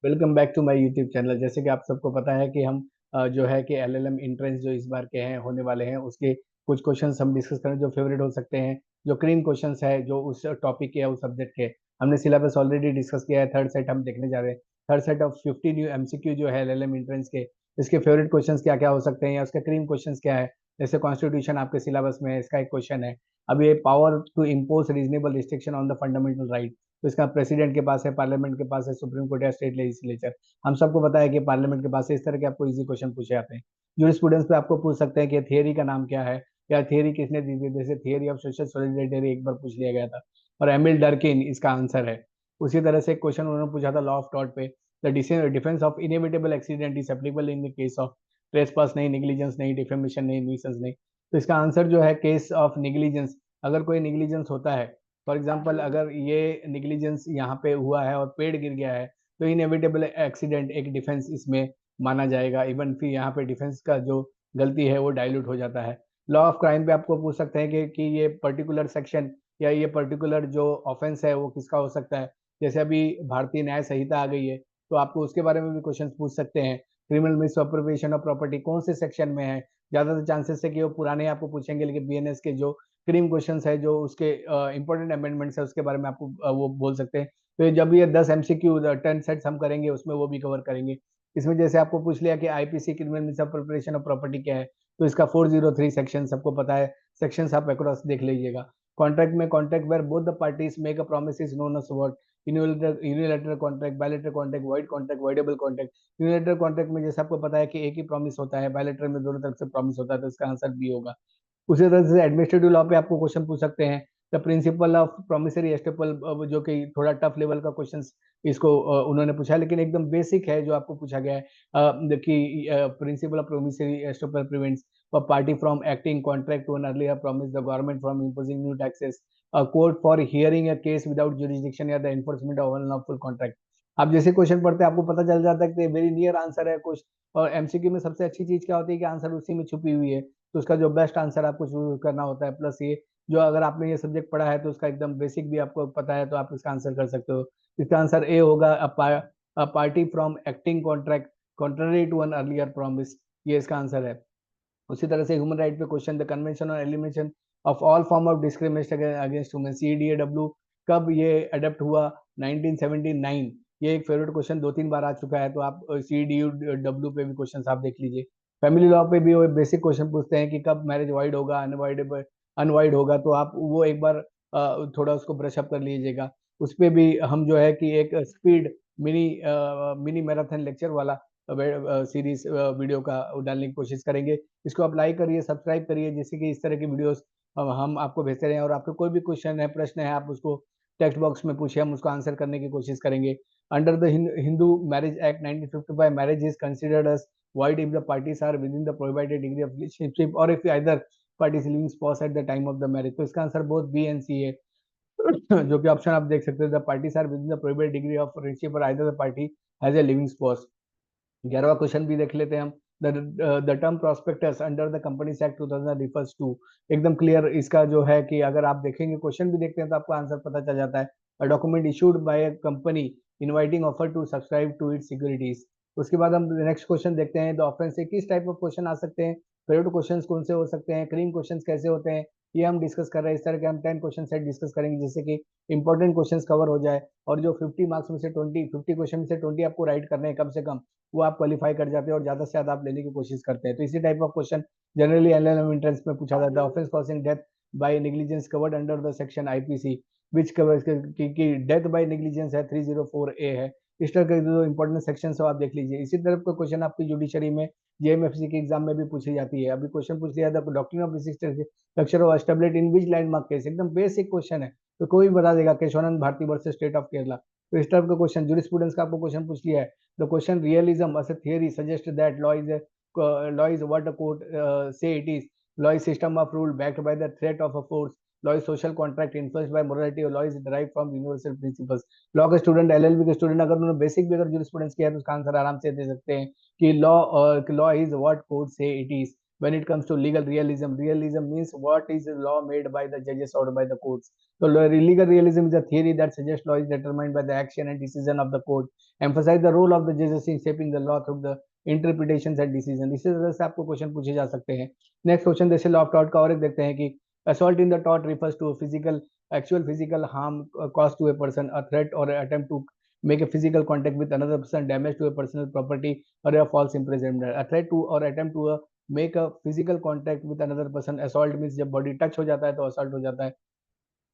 Welcome back to my YouTube channel. जैसे कि आप सबको पता है कि हम जो है कि एलएलएम एंट्रेंस जो इस बार के हैं होने वाले हैं उसके कुछ क्वेश्चंस हम डिस्कस करें जो फेवरेट हो सकते हैं, जो क्रीम क्वेश्चंस है जो उस टॉपिक के या उस सब्जेक्ट के। हमने सिलेबस ऑलरेडी डिस्कस किया है, थर्ड सेट हम देखने जा रहे हैं। Third set of 50 new MCQ जो है एलएलएम एंट्रेंस के, इसके फेवरेट क्वेश्चंस क्या क्या हो सकते हैं या उसके क्रीम क्वेश्चंस क्या है। जैसे कॉन्स्टिट्यूशन आपके सिलेबस में है, इसका एक क्वेश्चन है। अब ये power to impose reasonable restriction on the fundamental right, तो इसका प्रेसिडेंट के पास है, पार्लियामेंट के पास है, सुप्रीम कोर्ट या स्टेट लेजिस्लेचर। हम सबको पता है कि पार्लियामेंट के पास से इस तरह के आपको इजी क्वेश्चन पूछे जाते हैं। जूरिस्प्रूडेंस पे आपको पूछ सकते हैं कि थियरी का नाम क्या है या थियरी किसने दी थी। जैसे थियरी ऑफ सोशल सॉलिडेरिटी एक बार पूछ लिया गया था और एमिल डर्किन इसका आंसर है। उसी तरह से एक क्वेश्चन उन्होंने पूछा था लॉ ऑफ टॉट पे, the defence of inevitable accident is applicable in the case of trespass नहीं, निग्लिजेंस नहीं, डिफेमेशन नहीं, न्यूसेंस नहीं। तो इसका आंसर जो है केस ऑफ निग्लिजेंस, अगर कोई निग्लिजेंस होता है, फॉर एग्जाम्पल अगर ये निग्लिजेंस यहाँ पे हुआ है और पेड़ गिर गया है, तो इनएविटेबल एक्सीडेंट एक डिफेंस इसमें माना जाएगा। इवन फिर यहाँ पे डिफेंस का जो गलती है वो डाइल्यूट हो जाता है। लॉ ऑफ क्राइम पे आपको पूछ सकते हैं कि ये पर्टिकुलर सेक्शन या ये पर्टिकुलर जो ऑफेंस है वो किसका हो सकता है। जैसे अभी भारतीय न्याय संहिता आ गई है, तो आपको उसके बारे में भी क्वेश्चन पूछ सकते हैं। क्रिमिनल मिसअप्रोप्रिएशन ऑफ प्रॉपर्टी कौन से सेक्शन में है। ज्यादातर चांसेस है कि वो पुराने आपको पूछेंगे, लेकिन बीएनएस के जो क्रीम क्वेश्चंस है जो उसके इंपॉर्टेंट अमेंडमेंट्स है उसके बारे में आपको वो बोल सकते हैं। तो जब ये 10 एमसीक्यू 10 सेट्स हम करेंगे उसमें वो भी कवर करेंगे। इसमें जैसे आपको पूछ लिया कि IPC criminal misappropriation of property क्या है, तो इसका 403 सेक्शन सबको पता है। सेक्शंस आप अक्रॉस देख लीजिएगा। कॉन्ट्रैक्ट में contract where both the parties make a promise is known as what, unilateral contract, bilateral contract, void contract, voidable contract. Unilateral contract में जैसे आपको पता है कि एक ही प्रॉमिस होता है, बायलैटरल में दोनों तरफ से प्रॉमिस होता है, तो इसका आंसर बी होगा। उसी तरह से एडमिनिस्ट्रेटिव लॉ पे आपको क्वेश्चन पूछ सकते हैं, द प्रिंसिपल ऑफ प्रोमिसरी एस्टेपल, जो कि थोड़ा टफ लेवल का क्वेश्चन इसको उन्होंने पूछा है, लेकिन एकदम बेसिक है जो आपको पूछा गया है कि principle of promissory estoppel prevents a party from acting contract to an earlier promise the government from imposing new taxes, a court for hearing a case without jurisdiction या the enforcement of unlawful contract। आप जैसे question पढ़ते हैं आपको पता चल जाता है कि वेरी नियर आंसर है कुछ। और एमसीक्यू में सबसे अच्छी चीज क्या होती है कि आंसर उसी में छुपी हुई है, तो उसका जो बेस्ट आंसर आपको चूज करना होता है। प्लस ये जो अगर आपने ये सब्जेक्ट पढ़ा है तो उसका एकदम बेसिक भी आपको पता है, तो आप इसका आंसर कर सकते हो। इसका आंसर ए होगा, a party from acting contract contrary to an earlier promise, ये इसका आंसर है। उसी तरह से ह्यूमन राइट पे question, the convention on elimination of all form of discrimination against women, CDAW, कब ये अडॉप्ट हुआ? 1979। ये एक फेवरेट क्वेश्चन दो तीन बार आ चुका है, तो आप सीडीयू डब्ल्यू पे भी क्वेश्चन आप देख लीजिए। फैमिली लॉ पे भी वो बेसिक क्वेश्चन पूछते हैं कि कब मैरिज वाइड होगा, अनवाइडेबल अनवाइड होगा, तो आप वो एक बार थोड़ा उसको ब्रश अप कर लीजिएगा। उस पे भी हम जो है कि एक speed mini mini marathon lecture वाला सीरीज वीडियो का डालने की कोशिश करेंगे। इसको आप लाइक करिए, सब्सक्राइब करिए, जिससे कि इस तरह की वीडियोस हम आपको भेजते रहें। और आपको कोई भी क्वेश्चन है, प्रश्न है, आप उसको टेक्स्ट बॉक्स में पूछिए, हम उसको आंसर करने की कोशिश करेंगे। Under the Hindu marriage act 1955, marriage is considered as void if the parties are within the prohibited degree of relationship or if either party is living spouse at the time of the marriage। तो इसका answer both B and C है। जो कि option आप देख सकते हो, the parties are within the prohibited degree of relationship और either the party has a living spouse. 11वां क्वेश्चन भी देख लेते हैं हम। The term prospectus under the companies act 2000 refers to, एकदम क्लियर इसका जो है कि अगर आप देखेंगे क्वेश्चन भी देखते हैं तो आपको आंसर पता चल जाता है। A document issued by a company inviting offer to subscribe to its securities. उसके बाद हम नेक्स्ट क्वेश्चन देखते हैं, द ऑफेंस से किस टाइप ऑफ क्वेश्चन आ सकते हैं, फेवरेट क्वेश्चन कौन से हो सकते हैं, क्रीम क्वेश्चन कैसे होते हैं, ये हम डिस्कस कर रहे हैं। इस तरह के हम 10 क्वेश्चन सेट डिस्कस करेंगे जिससे कि इंपॉर्टेंट क्वेश्चन कवर हो जाए। और जो 50 मार्क्स में से 50 क्वेश्चन में से 20 आपको राइट करने हैं कम से कम, वो आप क्वालिफाई कर जाते हैं और ज्यादा से ज्यादा आप लेने की कोशिश करते हैं। तो इसी type of question generally LLM entrance में पूछा जाता है। Offence causing death by negligence covered under the section IPC which covers की डेथ बाय नेग्लिजेंस है 304 ए है। इस तरह के जो इंपॉर्टेंट सेक्शन है आप देख लीजिए। इसी तरह का क्वेश्चन आपकी जुडिशरी में जेएमएफसी के एग्जाम में भी पूछी जाती है। अभी क्वेश्चन पूछ लिया था doctrine of structure of establish in which landmark case, एकदम बेसिक क्वेश्चन है, तो कोई भी बता देगा Kesavananda Bharati versus state of Kerala. तो इस तरह का क्वेश्चन जूरिस्प्रूडेंस का आपको क्वेश्चन पूछ लिया है। The question realism as a theory suggests that law is what a court say it is. Law is system of rule backed by the threat of a force. Law is social contract influenced by morality और law is derived from universal principles। Law के student, LLB के student, अगर उन्होंने basic भी अगर jurisprudence किया है तो उसका आंसर आराम से दे सकते हैं कि लॉ इज व्हाट कोर्ट से it is. when it comes to legal realism, realism means what is a law made by the judges or by the courts. So legal realism is a theory that suggests law is determined by the action and decision of the court, emphasize the role of the judges in shaping the law through the interpretation and decision. इसी तरह से आपको question पूछे जा सकते हैं। Next question जैसे law of tort का और एक देखते हैं कि assault in the tort refers to a physical actual physical harm caused to a person, a threat or an attempt to make a physical contact with another person, damage to a personal property or a false imprisonment। a threat to or attempt to make a physical contact with another person। assault means जब body touch हो जाता है तो assault हो जाता है,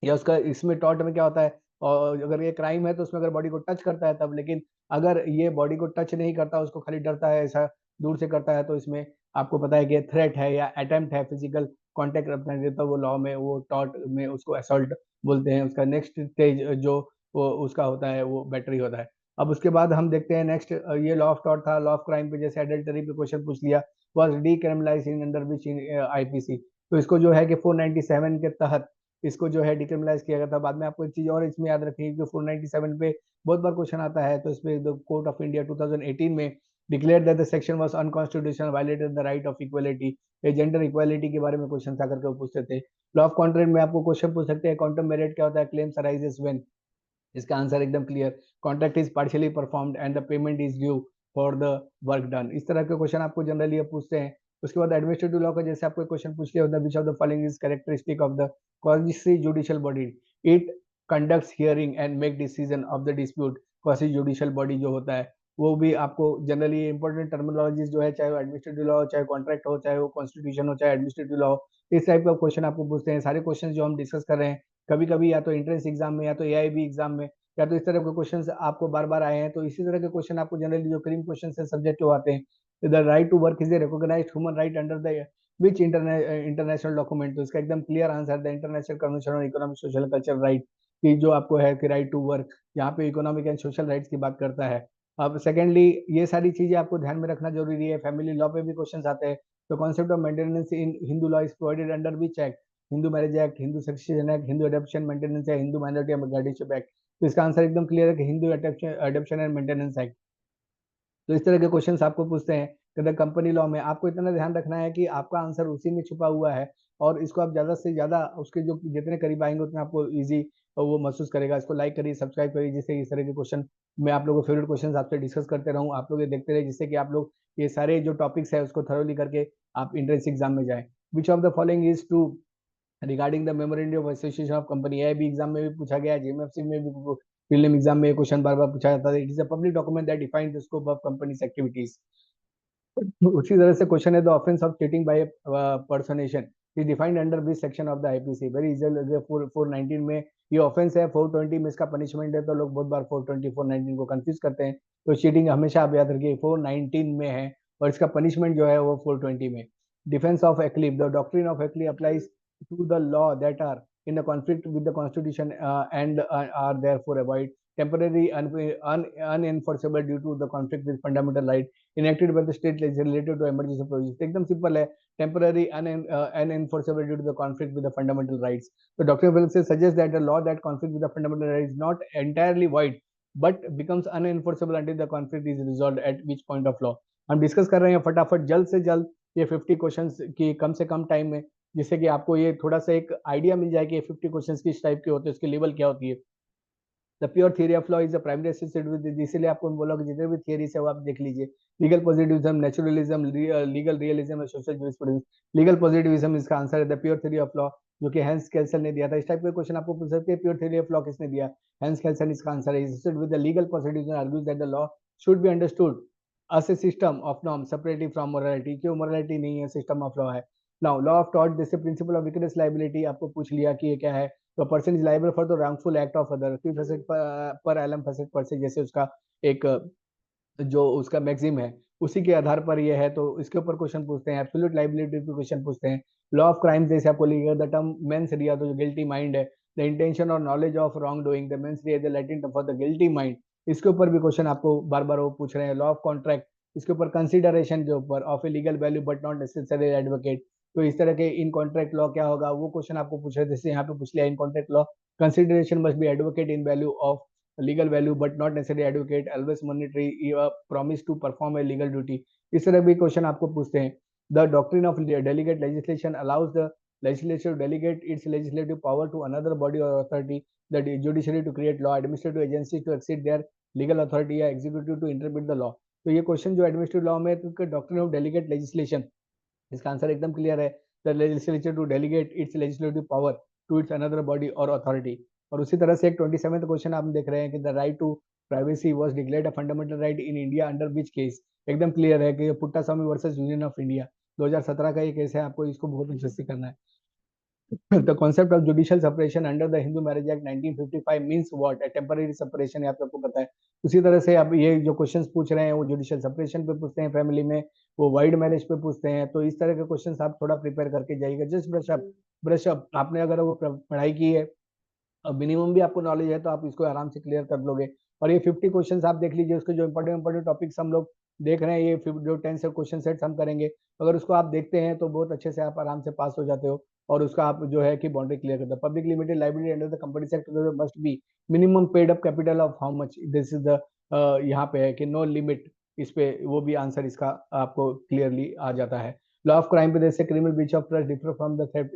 या उसका इसमें टॉर्ट में क्या होता है, और अगर ये क्राइम है तो उसमें अगर बॉडी को टच करता है तब, लेकिन अगर ये बॉडी को टच नहीं करता, उसको खाली डरता है, ऐसा दूर से करता है, तो इसमें आपको पता है कि थ्रेट है या अटेम्प्ट है फिजिकल कांटेक्ट रखने के, तो वो लॉ में वो टॉर्ट में उसको असॉल्ट बोलते हैं। उसका नेक्स्ट स्टेज जो वो उसका होता है वो बैटरी होता है। अब उसके बाद हम देखते हैं नेक्स्ट, ये लॉ ऑफ टॉर्ट था। लॉ ऑफ क्राइम पे जैसे एडल्टरी पे क्वेश्चन पूछ लिया, was decriminalised in under which in IPC, तो इसको जो है कि 497 के तहत इसको जो है डिक्रिमिनलाइज किया गया था। बाद में आपको एक चीज और इसमें याद रखनी है कि 497 पे बहुत बार क्वेश्चन आता है, तो इसमें द कोर्ट ऑफ इंडिया 2018 में declare that the section was unconstitutional, violated the right of equality. ये जेंडर इक्वालिटी के बारे में क्वेश्चन आकर के वो पूछते थे। लॉ ऑफ कॉन्ट्रैक्ट में आपको क्वेश्चन पूछ सकते हैं, क्वांटम मेरिट क्या होता है, क्लेम्स अराइजेस व्हेन, इसका आंसर एकदम clear, contract is partially performed and the payment is due for the work done. इस तरह के क्वेश्चन आपको जनरली पूछते हैं। उसके बाद एडमिनिस्ट्रेटिव लॉ का जैसे आपको क्वेश्चन पूछ लिया होता है, which of the following is characteristic of the quasi judicial body, it conducts hearing and make decision of the dispute. Quasi judicial body जो होता है वो भी आपको जनरली इंपॉर्टेंट टर्मिनोलॉजीज जो है, चाहे वो एडमिनिस्ट्रेटिव लॉ हो, चाहे कॉन्ट्रैक्ट हो, चाहे वो कॉन्स्टिट्यूशन हो, चाहे एडमिनिस्ट्रेटिव लॉ हो, इस टाइप का क्वेश्चन आपको पूछते हैं। सारे क्वेश्चन जो हम डिस्कस कर रहे हैं, कभी कभी या तो एंट्रेंस एग्जाम में या तो एआईबी एग्जाम में या तो इस तरह के क्वेश्चन आपको बार बार आए हैं, तो इसी तरह के क्वेश्चन आपको जनरली जो क्रीम क्वेश्चन से सब्जेक्ट जो आते हैं, the right to work is a recognised human right under the which international document, तो इसका एकदम clear answer the international convention on economic social culture right, कि जो आपको है कि राइट टू वर्क यहाँ पे इकोनॉमिक एंड सोशल राइट्स की बात करता है। अब सेकेंडली ये सारी चीजें आपको ध्यान में रखना जरूरी है। फैमिली लॉ पे भी क्वेश्चन आते हैं, तो concept of maintenance in Hindu law is provided under which act, Hindu marriage act, Hindu succession act, Hindu adoption maintenance act, Hindu minority guardianship act. तो इसका आंसर एकदम क्लियर है कि Hindu adoption and maintenance act. तो इस तरह के क्वेश्चंस आपको पूछते हैं कि कंपनी लॉ में आपको इतना ध्यान रखना है कि आपका आंसर उसी में छुपा हुआ है, और इसको आप ज्यादा से ज्यादा उसके जो जितने करीब आएंगे उतना आपको इजी वो महसूस करेगा। इसको लाइक करिए, सब्सक्राइब करिए, जिससे इस तरह के क्वेश्चन मैं आप लोगों को फेवरेट क्वेश्चन आपसे डिस्कस करते रहूँ, आप लोग ये देखते रहे, जिससे कि आप लोग ये सारे जो टॉपिक्स है उसको थरोली करके आप एंट्रेंस एग्जाम में जाए। Which of the following is true regarding the memorandum of association of company, यह भी एग्जाम में भी पूछा गया, जेएमएफसी में भी प्रीलिम एग्जाम में क्वेश्चन बार बार पूछा जाता है। It is a public document that defines the scope of companies activities. उसी तरह से क्वेश्चन है, the offence of cheating by personation is defined under which section of the IPC, very easy. 419 में ये ऑफेंस है, 420 में इसका पनिशमेंट है, तो लोग बहुत बार 420 419 को कंफ्यूज करते हैं। तो चीटिंग हमेशा आप याद रखिए 419 में है, और इसका पनिशमेंट जो है वो 420 में। Defence of eclipse, the doctrine of eclipse applies to the law that are in a conflict with the constitution and are therefore avoid temporary unenforceable due to the conflict with fundamental right enacted by the state legislature to emergency provisions। एकदम simple है, temporary unenforceable due to the conflict with the fundamental rights। So Dr. Wilson suggests that a law that conflicts with the fundamental rights is not entirely void but becomes unenforceable until the conflict is resolved at which point of law। हम discuss कर रहे हैं फटाफट जल्द से जल्द ये 50 questions की कम से कम टाइम में, जिससे कि आपको ये थोड़ा सा एक आइडिया मिल जाए कि 50 क्वेश्चंस किस टाइप के होते हैं, उसकी लेवल क्या होती है। The pure theory of law is the primary associated with, इसीलिए आपको बोला कि जितने भी थियरीज है वो आप देख लीजिए। Legal positivism, naturalism, legal realism और सोशल जूरिस्प्रूडेंस। लीगल पॉजिटिविज्म इसका आंसर है the pure theory of law, जो कि हैंस केल्सन ने दिया था। इस टाइप के क्वेश्चन आपको पूछ सकते हैं, प्योर थ्योरी ऑफ लॉ किसने दिया, हैंस केल्सन इसका आंसर है। Associated with the legal positivism argues that the law should be understood as a system of norms separately from morality, क्यों morality नहीं है, सिस्टम ऑफ लॉ है। नाउ लॉ ऑफ टॉर्ट, जैसे principle of weakness liability आपको पूछ लिया कि ये क्या है, तो person is liable for the wrongful act of other, P facet पर एलम फैसेट पर से, जैसे उसका एक जो उसका मैक्सिम है उसी के आधार पर ये है, तो इसके ऊपर क्वेश्चन पूछते हैं। एब्सोल्यूट लाइबिलिटी पे क्वेश्चन पूछते हैं। लॉ ऑफ क्राइम जैसे आपको लिखा द टर्म मेंस रिया, तो जो गिल्टी माइंड है, द इंटेंशन और knowledge of wrong doing, the mains Riya the Latin term for the guilty mind, इसके ऊपर भी क्वेश्चन आपको बार बार वो पूछ रहे हैं। लॉ ऑफ कॉन्ट्रैक्ट, इसके ऊपर कंसिडरेशन के ऊपर of a legal value but not necessary advocate, तो इस तरह के इन कॉन्ट्रैक्ट लॉ क्या होगा वो क्वेश्चन आपको पूछ रहे हैं। जैसे यहाँ पे पूछ लिया, इन contract law consideration must be advocate in value of legal value but not necessarily advocate always monetary promise to perform a legal duty, इस तरह भी क्वेश्चन आपको पूछते हैं। The doctrine of delegate legislation allows the legislature to delegate its legislative power to another body or authority, the judiciary to create law, administrative agencies to exceed their legal authority या executive to interpret the law। तो ये question जो administrative law में तो doctrine of delegate legislation, इसका answer एकदम clear है, the legislature to delegate its legislative power to its another body और अथॉरिटी। और उसी तरह से एक 27th क्वेश्चन आप देख रहे हैं कि the right to privacy was declared a fundamental right in India under which case. एकदम क्लियर है कि Puttaswamy versus union of India 2017 का ये केस है, आपको इसको बहुत अच्छे से करना है। The concept of judicial separation under the Hindu Marriage Act 1955 means what? A temporary separation है, आप सबको पता है। उसी तरह से अब ये जो क्वेश्चंस पूछ रहे हैं वो जुडिशियल सेपरेशन पे पूछते हैं फैमिली में, वो वाइड मैरिज पे पूछते हैं। तो इस तरह के क्वेश्चंस आप थोड़ा प्रिपेयर करके जाइएगा। जस्ट ब्रश अप आपने अगर वो पढ़ाई की है, मिनिमम भी आपको नॉलेज है, तो आप इसको आराम से क्लियर कर लोगे। और ये 50 क्वेश्चंस आप देख लीजिए, उसके जो इंपॉर्टेंट टॉपिक्स हम लोग देख रहे हैं, ये जो 10 से क्वेश्चन सेट्स हम करेंगे, अगर उसको आप देखते हैं तो बहुत अच्छे से आप आराम से पास हो जाते हो और उसका आप जो है कि बाउंड्री क्लियर करते हो। Public limited liability under the company act must be minimum paid up capital of how much, this is the यहाँ पे है कि नो लिमिट, इस पे वो भी आंसर इसका आपको क्लियरली आ जाता है। लॉ ऑफ क्राइम पे जैसे criminal breach of trust differ from the theft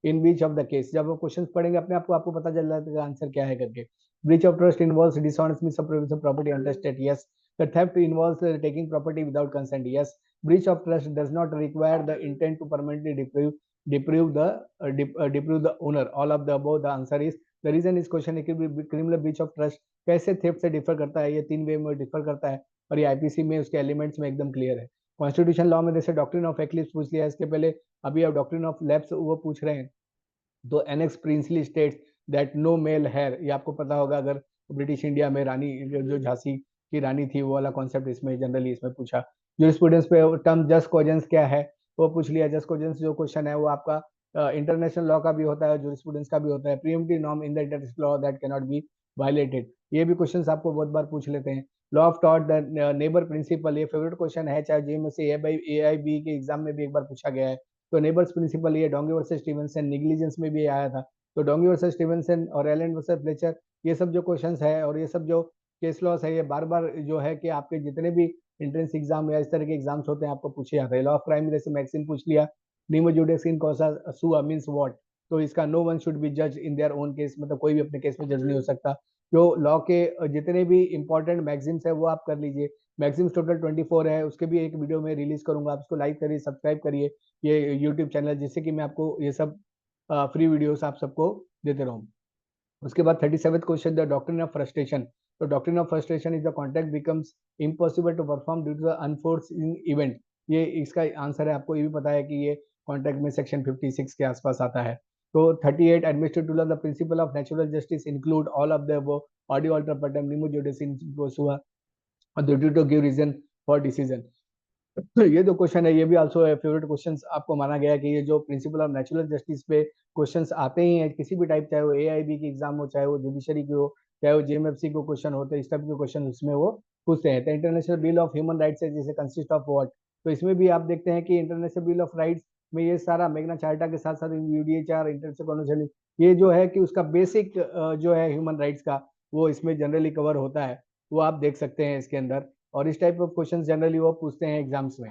in beach of the case. जब वो क्वेश्चन पढ़ेंगे अपने आपको पता चल जाता है आंसर क्या है करके। Breach of trust involves dishonest misappropriation of property under state, yes. The theft involves taking property without consent, yes. Breach of trust does not require the intent to permanently deprive the owner, all of the above the answer is the reason is question criminal breach of trust कैसे theft से differ करता है, ये 3 वे में differ करता है और ये आईपीसी में उसके एलिमेंट्स में एकदम क्लियर है। कॉन्स्टिट्यूशन लॉ में जैसे डॉक्ट्रिन ऑफ एक्लिप्स पूछ लिया इसके पहले, अभी आप डॉक्ट्रिन ऑफ लैप्स वो पूछ रहे हैं। तो annex princely states that no male heir, ये आपको पता होगा, अगर ब्रिटिश इंडिया में रानी जो झांसी की रानी थी वो वाला कॉन्सेप्ट इसमें जनरली इसमें पूछा। जूरिस्प्रूडेंस पे टर्म जस्ट कॉजेंस क्या है वो पूछ लिया। जस्ट कॉजेंस जो क्वेश्चन है वो आपका इंटरनेशनल लॉ का भी होता है, जूरिस्प्रूडेंस का भी होता है। Preemptive norm in the international law that can not be violated, ये भी क्वेश्चंस आपको बहुत बार पूछ लेते हैं। लॉ ऑफ टॉट द नेबर प्रिंसिपल, ये फेवरेट क्वेश्चन है, चाहे जेएमएससी एआईबी के एग्जाम में भी एक बार पूछा गया है। तो नेबर्स प्रिंसिपल, ये डोंगी वर्सेस स्टीवेंसन नेग्लिजेंस में भी आया था। तो डोंगी वर्सेस स्टीवेंसन और एलन वर्सेस फ्लेचर, ये सब जो क्वेश्चंस है और ये सब जो केस लॉस है, ये बार बार जो है कि आपके जितने भी एंट्रेंस एग्जाम या इस तरह के एग्जाम्स होते हैं आपको पूछे जाते हैं। लॉ ऑफ क्राइम जैसे मैक्सिम पूछ लिया, नीमो जुडिस इन कॉसा सुआ मींस व्हाट, तो इसका नो वन शुड बी जज इन देयर ओन केस, मतलब कोई भी अपने केस में जज नहीं हो सकता। जो लॉ के जितने भी इंपॉर्टेंट मैगजीन्स है वो आप कर लीजिए। मैगजीन्स टोटल 24 है, उसके भी एक वीडियो में रिलीज करूंगा, आप उसको लाइक करिए, सब्सक्राइब करिए ये यूट्यूब चैनल, जिससे कि मैं आपको ये सब फ्री वीडियोस आप सबको देते रहूं। उसके बाद 37th question, the doctrine of frustration. तो doctrine of frustration is the contract becomes impossible to perform due to the unforeseen event. ये इसका आंसर है, आपको ये भी पता है कि ये कॉन्ट्रैक्ट में सेक्शन 56 के आसपास आता है। तो 38 administrative law, the principle of natural justice include all of the audi alteram partem nemo judex in हुआ और duty to give reason for decision. तो ये जो क्वेश्चन है ये भी आल्सो है फेवरेट क्वेश्चंस, आपको माना गया है कि ये जो प्रिंसिपल ऑफ नेचुरल जस्टिस पे क्वेश्चंस आते ही हैं किसी भी टाइप, चाहे वो एआईबी की एग्जाम हो, चाहे वो जुडिशरी की हो, चाहे वो जेएमएफसी को क्वेश्चन होते हैं, इस टाइप के क्वेश्चन उसमें वो पूछते हैं। तो international bill of human rights है जिसे कंसिस्ट ऑफ व्हाट, तो इसमें भी आप देखते हैं कि इंटरनेशनल बिल ऑफ राइट्स में ये सारा मैग्ना चार्टा के साथ साथ यूडीएचआर इंटरनेशनल, ये जो है कि उसका बेसिक जो है ह्यूमन राइट्स का वो इसमें जनरली कवर होता है, वो आप देख सकते हैं इसके अंदर। और इस टाइप ऑफ क्वेश्चन जनरली वो पूछते हैं एग्जाम्स में।